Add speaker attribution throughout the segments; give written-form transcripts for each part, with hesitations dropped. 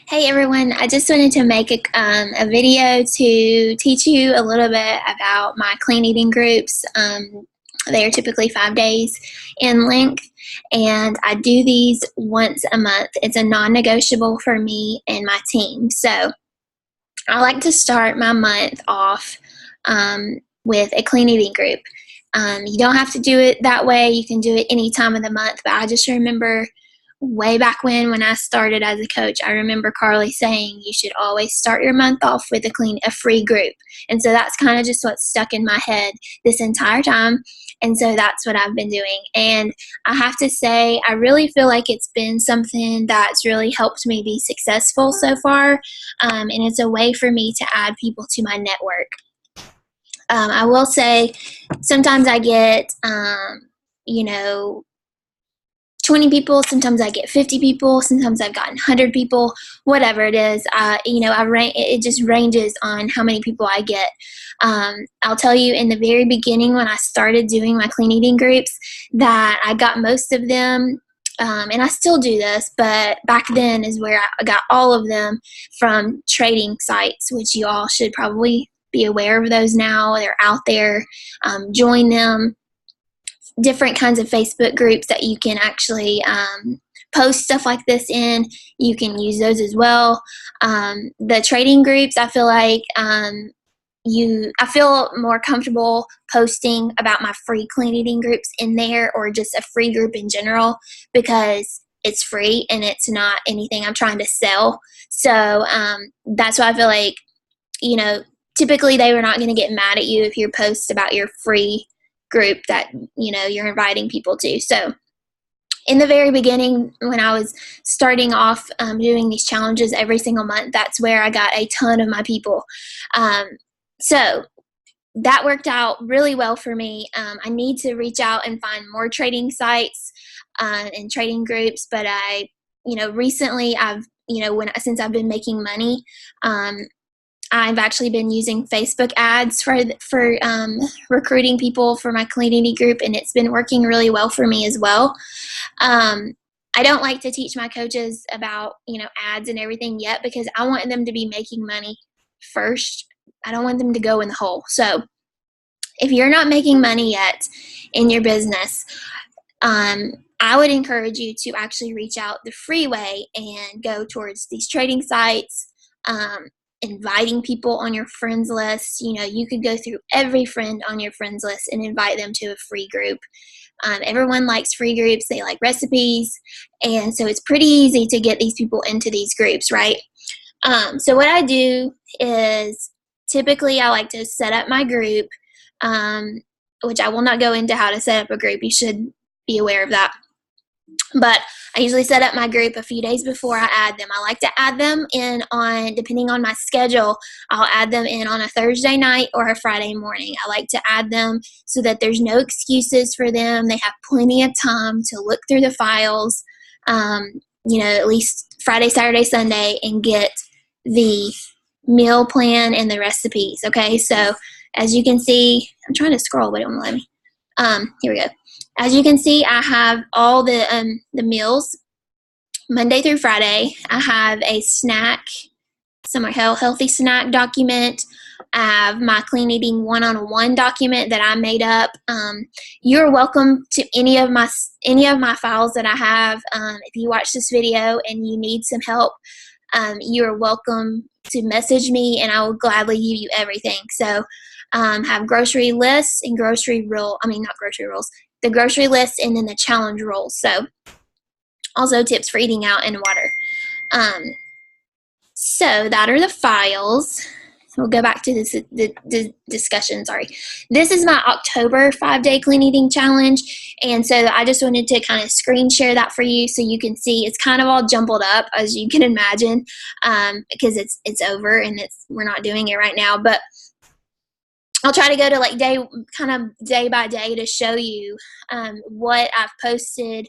Speaker 1: Hey everyone, I just wanted to make a video to teach you a little bit about my clean eating groups. They are typically 5 days in length, and I do these once a month. It's a non-negotiable for me and my team. So I like to start my month off with a clean eating group. You don't have to do it that way. You can do it any time of the month, but I just remember way back when I started as a coach, I remember Carly saying you should always start your month off with a free group. And so that's kind of just what's stuck in my head this entire time. And so that's what I've been doing. And I have to say, I really feel like it's been something that's really helped me be successful so far. And it's a way for me to add people to my network. I will say sometimes I get, 20 people, sometimes I get 50 people, sometimes I've gotten 100 people, whatever it is. It just ranges on how many people I get. I'll tell you, in the very beginning when I started doing my clean eating groups, that I got most of them, and I still do this, but back then is where I got all of them from trading sites, which you all should probably be aware of those now. They're out there. Join them. Different kinds of Facebook groups that you can actually post stuff like this in. You can use those as well. The trading groups, I feel like I feel more comfortable posting about my free clean eating groups in there, or just a free group in general, because it's free and it's not anything I'm trying to sell. So that's why I feel like, typically they were not going to get mad at you if you post about your free group that you're inviting people to. So in the very beginning, when I was starting off doing these challenges every single month, that's where I got a ton of my people. So that worked out really well for me. I need to reach out and find more trading sites and trading groups, but recently since I've been making money, I've actually been using Facebook ads for recruiting people for my clean eating group, and it's been working really well for me as well. I don't like to teach my coaches about ads and everything yet, because I want them to be making money first. I don't want them to go in the hole. So if you're not making money yet in your business, I would encourage you to actually reach out the free way and go towards these trading sites. Inviting people on your friends list. You could go through every friend on your friends list and invite them to a free group. Everyone likes free groups. They like recipes. And so it's pretty easy to get these people into these groups, right? So what I do is, typically I like to set up my group, which I will not go into how to set up a group. You should be aware of that. But I usually set up my group a few days before I add them. I like to add them in depending on my schedule, I'll add them in on a Thursday night or a Friday morning. I like to add them so that there's no excuses for them. They have plenty of time to look through the files, at least Friday, Saturday, Sunday, and get the meal plan and the recipes. Okay, so as you can see, I'm trying to scroll, but it won't let me. Here we go. As you can see, I have all the meals Monday through Friday. I have a snack, healthy snack document. I have my clean eating one-on-one document that I made up. You're welcome to any of my files that I have. If you watch this video and you need some help, you are welcome to message me, and I will gladly give you everything. So have grocery lists and the grocery list, and then the challenge rules. So also tips for eating out and water. So that are the files. We'll go back to the discussion. Sorry. This is my October 5-day clean eating challenge. And so I just wanted to kind of screen share that for you so you can see. It's kind of all jumbled up, as you can imagine, because it's over and we're not doing it right now. But I'll try to go to day by day to show you what I've posted.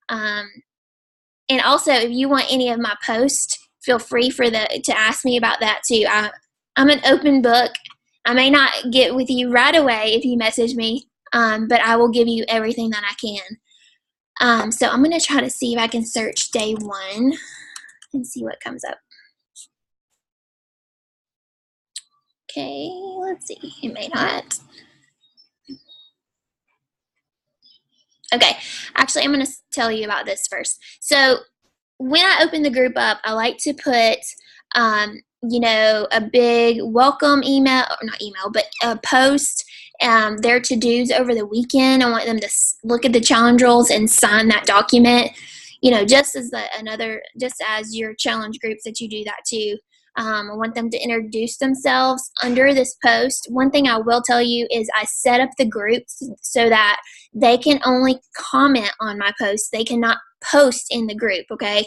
Speaker 1: And also, if you want any of my posts, feel free to ask me about that too. I'm an open book. I may not get with you right away if you message me, but I will give you everything that I can. So I'm going to try to see if I can search day 1 and see what comes up. Okay, let's see. It may not. Okay, actually, I'm going to tell you about this first. So when I open the group up, I like to put, a big welcome email, or not email, but a post, their to-dos over the weekend. I want them to look at the challenge rules and sign that document. Just as your challenge groups that you do that to. I want them to introduce themselves under this post. One thing I will tell you is I set up the groups so that they can only comment on my post. They cannot post in the group, okay?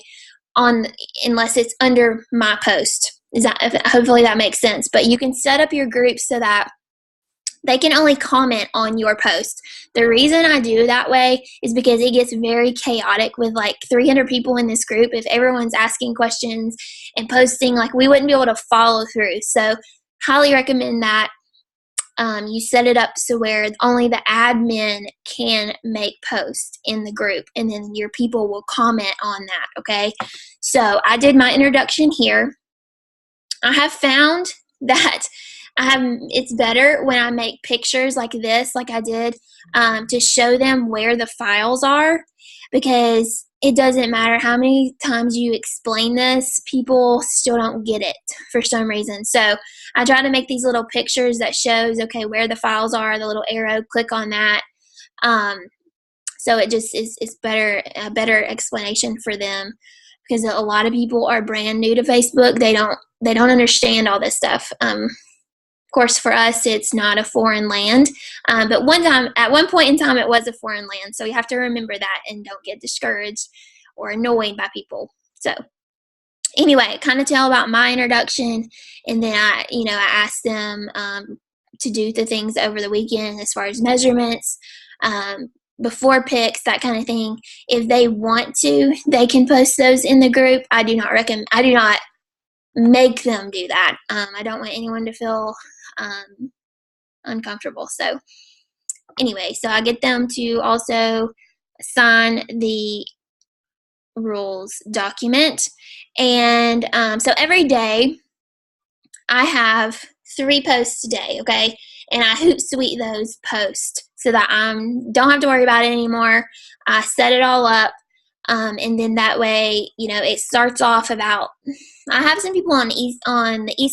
Speaker 1: Unless it's under my post. Hopefully that makes sense. But you can set up your groups so that they can only comment on your post. The reason I do that way is because it gets very chaotic with like 300 people in this group. If everyone's asking questions and posting, like we wouldn't be able to follow through. So highly recommend that you set it up so where only the admin can make posts in the group, and then your people will comment on that, okay? So I did my introduction here. I have found that it's better when I make pictures like this, like I did, to show them where the files are, because it doesn't matter how many times you explain this, people still don't get it for some reason. So I try to make these little pictures that shows, okay, where the files are, the little arrow, click on that. So it just is a better explanation for them, because a lot of people are brand new to Facebook. They don't understand all this stuff. Of course, for us, it's not a foreign land, but at one point in time, it was a foreign land. So you have to remember that and don't get discouraged or annoyed by people. So anyway, kind of tell about my introduction, and then I asked them to do the things over the weekend as far as measurements, before pics, that kind of thing. If they want to, they can post those in the group. I do not make them do that. I don't want anyone to feel uncomfortable. So anyway, so I get them to also sign the rules document. And so every day I have 3 posts a day, okay? And I Hootsuite those posts so that I don't have to worry about it anymore. I set it all up. And then that way, it starts off about, I have some people on the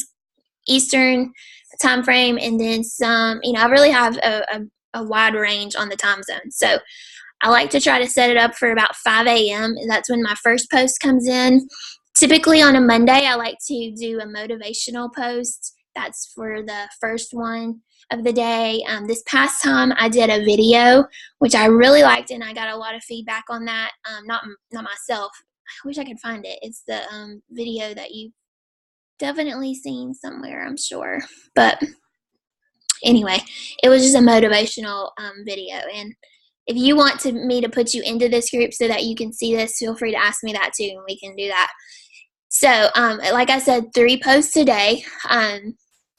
Speaker 1: Eastern time frame, and then some, I really have a wide range on the time zone. So I like to try to set it up for about 5 a.m. That's when my first post comes in. Typically on a Monday, I like to do a motivational post. That's for the first one of the day. This past time I did a video, which I really liked, and I got a lot of feedback on that. Not myself. I wish I could find it. It's the video that you've definitely seen somewhere, I'm sure. But anyway, it was just a motivational video. And if you want me to put you into this group so that you can see this, feel free to ask me that too, and we can do that. So like I said, 3 posts a day.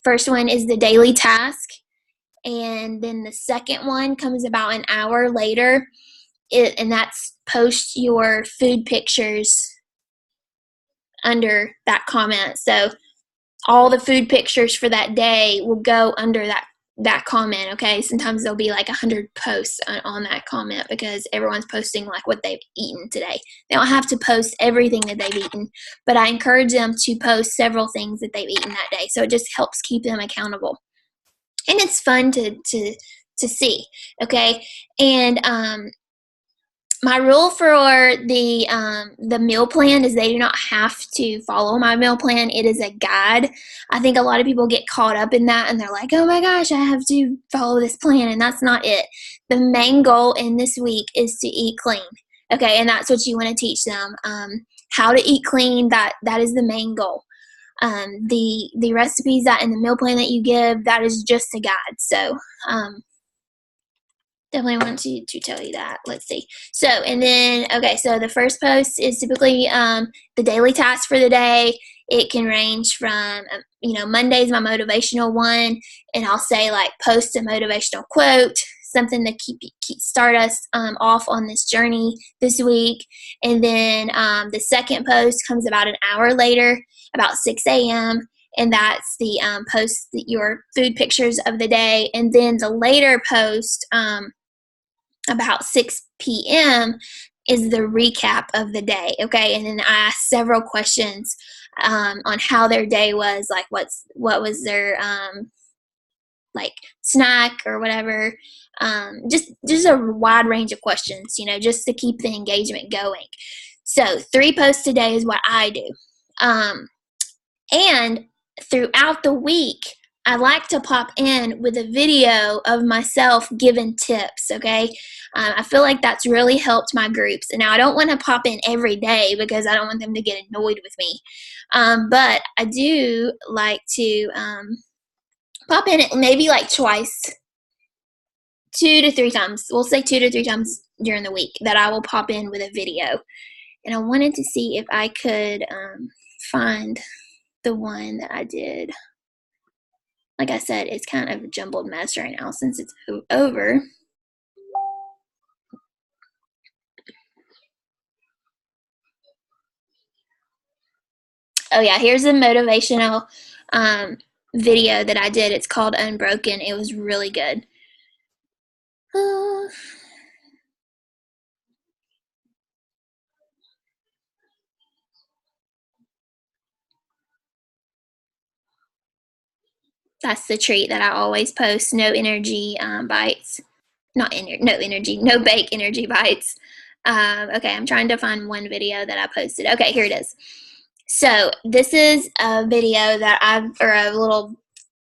Speaker 1: First one is the daily task, and then the second one comes about an hour later, and that's post your food pictures under that comment. So all the food pictures for that day will go under that comment, okay? Sometimes there'll be like 100 posts on that comment because everyone's posting like what they've eaten today. They don't have to post everything that they've eaten, but I encourage them to post several things that they've eaten that day. So it just helps keep them accountable. And it's fun to see, okay? And my rule for the meal plan is they do not have to follow my meal plan. It is a guide. I think a lot of people get caught up in that, and they're like, oh my gosh, I have to follow this plan, and that's not it. The main goal in this week is to eat clean, okay? And that's what you want to teach them, how to eat clean. That is the main goal. The recipes that in the meal plan that you give, that is just a guide. So definitely want to tell you that. Let's see. So, and then, okay, so the first post is typically the daily task for the day. It can range from, Monday's my motivational one, and I'll say like post a motivational quote, something to start us off on this journey this week. And then the second post comes about an hour later, about 6 a.m., and that's the post your food pictures of the day. And then the later post, about 6 p.m., is the recap of the day. Okay, and then I asked several questions on how their day was, like what was their like snack or whatever. Just a wide range of questions, just to keep the engagement going. So 3 posts a day is what I do. And throughout the week, I like to pop in with a video of myself giving tips, okay? I feel like that's really helped my groups. And now I don't want to pop in every day because I don't want them to get annoyed with me. But I do like to pop in it maybe like twice, 2 to 3 times. We'll say 2 to 3 times during the week that I will pop in with a video. And I wanted to see if I could find the one that I did. Like I said, it's kind of a jumbled mess right now since it's over. Oh yeah, here's a motivational video that I did. It's called Unbroken. It was really good. That's the treat that I always post. No energy bites. No bake energy bites. Okay, I'm trying to find one video that I posted. Okay, here it is. So this is a video that or a little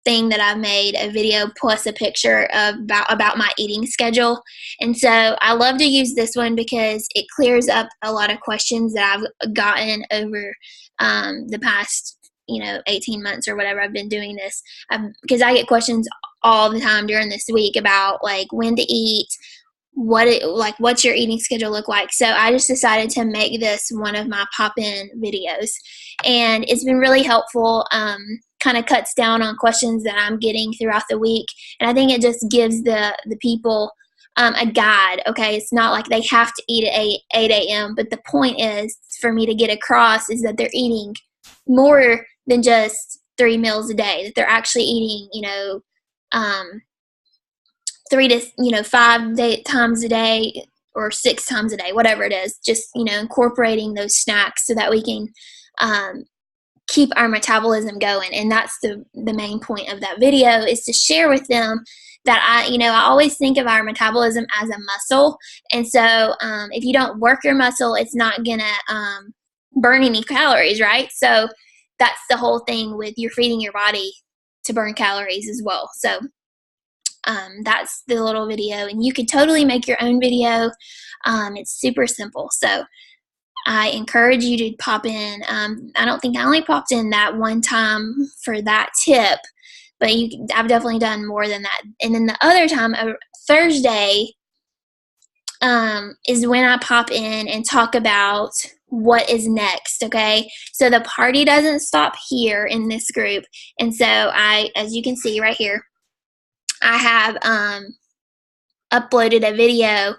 Speaker 1: thing that I've made, a video plus a picture about my eating schedule. And so I love to use this one because it clears up a lot of questions that I've gotten over the past 18 months or whatever I've been doing this, because I get questions all the time during this week about like when to eat, what's your eating schedule look like. So I just decided to make this one of my pop-in videos, and it's been really helpful. Kind of cuts down on questions that I'm getting throughout the week, and I think it just gives the people a guide. Okay, it's not like they have to eat at 8 a.m., but the point is for me to get across is that they're eating more than just 3 meals a day, that they're actually eating 3 to 5 times a day or 6 times a day, whatever it is, just incorporating those snacks so that we can keep our metabolism going. And that's the main point of that video, is to share with them that I always think of our metabolism as a muscle. And so if you don't work your muscle, it's not gonna burn any calories, right? So that's the whole thing with you're feeding your body to burn calories as well. So that's the little video, and you can totally make your own video. It's super simple. So I encourage you to pop in. I don't think I only popped in that one time for that tip, but I've definitely done more than that. And then the other time, Thursday, is when I pop in and talk about what is next. Okay, so the party doesn't stop here in this group, and so as you can see right here, I have uploaded a video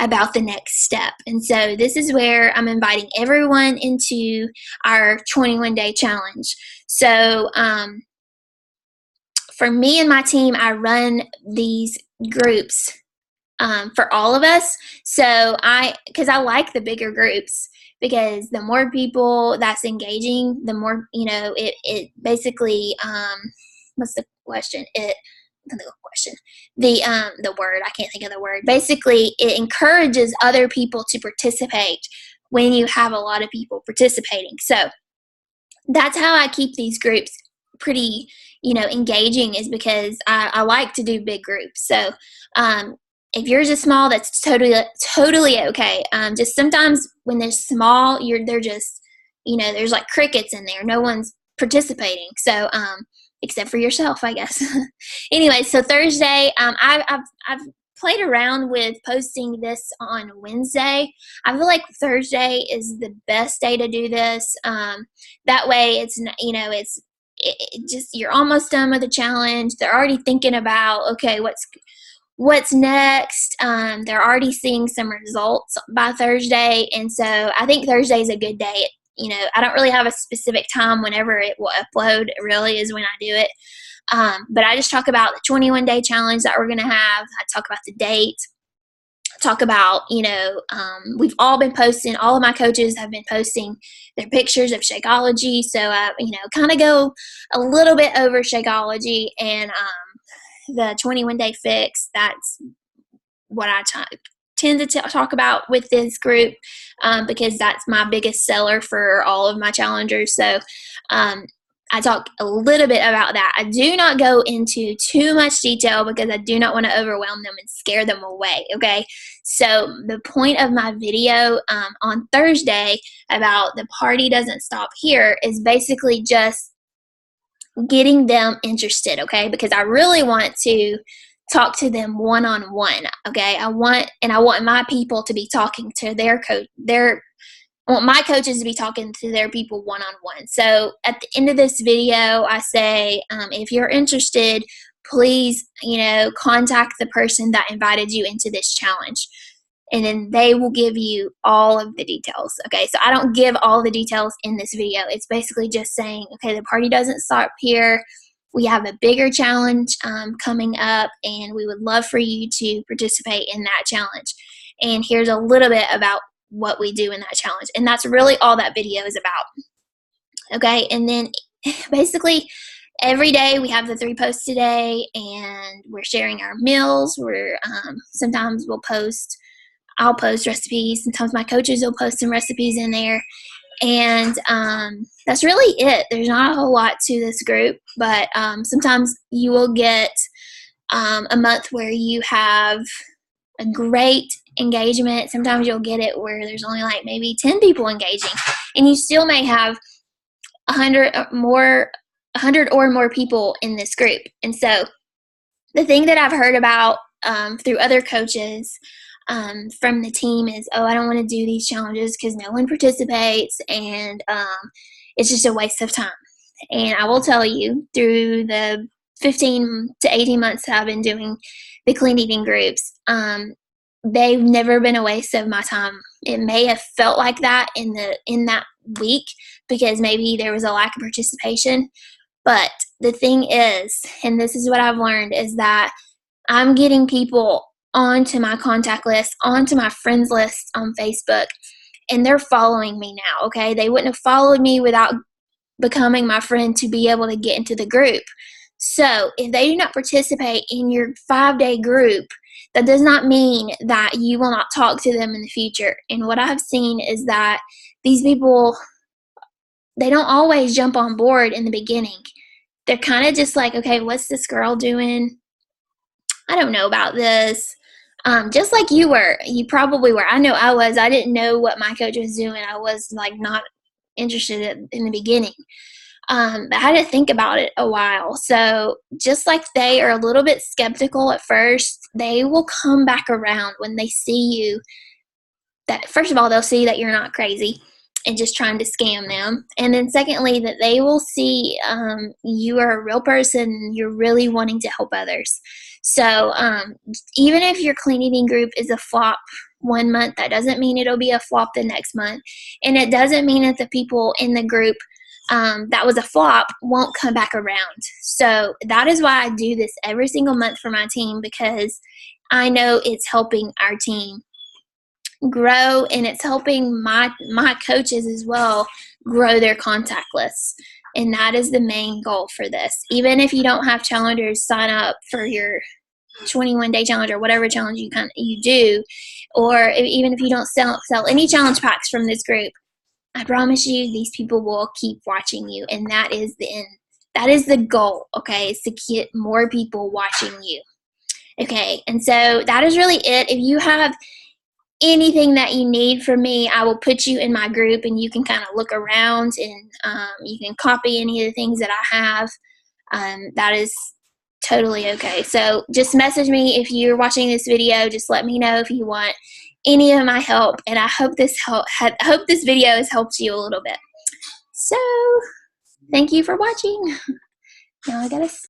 Speaker 1: about the next step. And so this is where I'm inviting everyone into our 21-day challenge. So for me and my team, I run these groups for all of us. So because I like the bigger groups, because the more people that's engaging, the more, it basically, what's the question? The word, I can't think of the word. Basically, it encourages other people to participate when you have a lot of people participating. So that's how I keep these groups pretty, engaging, is because I like to do big groups. So if yours is small, that's totally okay. Just sometimes when they're small, they're just, there's like crickets in there. No one's participating. So except for yourself, I guess. Anyway, so Thursday, I've played around with posting this on Wednesday. I feel like Thursday is the best day to do this. That way, it's just you're almost done with the challenge. They're already thinking about, okay, what's next. They're already seeing some results by Thursday, and so I think Thursday is a good day. I don't really have a specific time whenever it will upload. It really is when I do it. But I just talk about the 21-day challenge that we're going to have. I talk about the date. Talk about, we've all been posting, all of my coaches have been posting their pictures of Shakeology. So, kind of go a little bit over Shakeology and the 21-day fix. That's what I tend to talk about with this group because that's my biggest seller for all of my challengers. So, I talk a little bit about that. I do not go into too much detail because I do not want to overwhelm them and scare them away, okay? So the point of my video on Thursday about the party doesn't stop here is basically just getting them interested, okay? Because I really want to talk to them one-on-one, okay? I want my people to be talking to their coach, I want my coaches to be talking to their people one-on-one. So at the end of this video, I say, if you're interested, please, contact the person that invited you into this challenge. And then they will give you all of the details. Okay, so I don't give all the details in this video. It's basically just saying, okay, the party doesn't stop here. We have a bigger challenge coming up, and we would love for you to participate in that challenge. And here's a little bit about what we do in that challenge. And that's really all that video is about. Okay, and then basically every day we have the 3 posts a day, and we're sharing our meals. Sometimes I'll post recipes. Sometimes my coaches will post some recipes in there. And that's really it. There's not a whole lot to this group, but sometimes you will get a month where you have a great engagement. Sometimes you'll get it where there's only like maybe 10 people engaging, and you still may have 100 or more people in this group. And so the thing that I've heard about through other coaches from the team is, I don't want to do these challenges because no one participates, and it's just a waste of time. And I will tell you, through the 15 to 18 months that I've been doing the clean eating groups, they've never been a waste of my time. It may have felt like that in that week because maybe there was a lack of participation, but the thing is, and this is what I've learned, is that I'm getting people onto my contact list, onto my friends list on Facebook, and they're following me now, okay? They wouldn't have followed me without becoming my friend to be able to get into the group. So if they do not participate in your 5-day group, that does not mean that you will not talk to them in the future. And what I've seen is that these people, they don't always jump on board in the beginning. They're kind of just like, okay, what's this girl doing? I don't know about this. Just like you were. You probably were. I know I was. I didn't know what my coach was doing. I was like not interested in the beginning. I had to think about it a while. So just like they are a little bit skeptical at first, they will come back around when they see you. That first of all, they'll see that you're not crazy and just trying to scam them. And then secondly, that they will see you are a real person. You're really wanting to help others. So even if your clean eating group is a flop one month, that doesn't mean it'll be a flop the next month. And it doesn't mean that the people in the group that was a flop won't come back around. So that is why I do this every single month for my team, because I know it's helping our team grow, and it's helping my coaches as well grow their contact lists. And that is the main goal for this. Even if you don't have challengers sign up for your 21-day challenge or whatever challenge you do, or even if you don't sell any challenge packs from this group, I promise you these people will keep watching you, and that is the end. That is the goal, okay, is to get more people watching you. Okay, and so that is really it. If you have anything that you need from me, I will put you in my group, and you can kind of look around, and you can copy any of the things that I have. That is totally okay. So just message me if you're watching this video. Just let me know if you want any of my help, and I hope this video has helped you a little bit. So thank you for watching. Now I gotta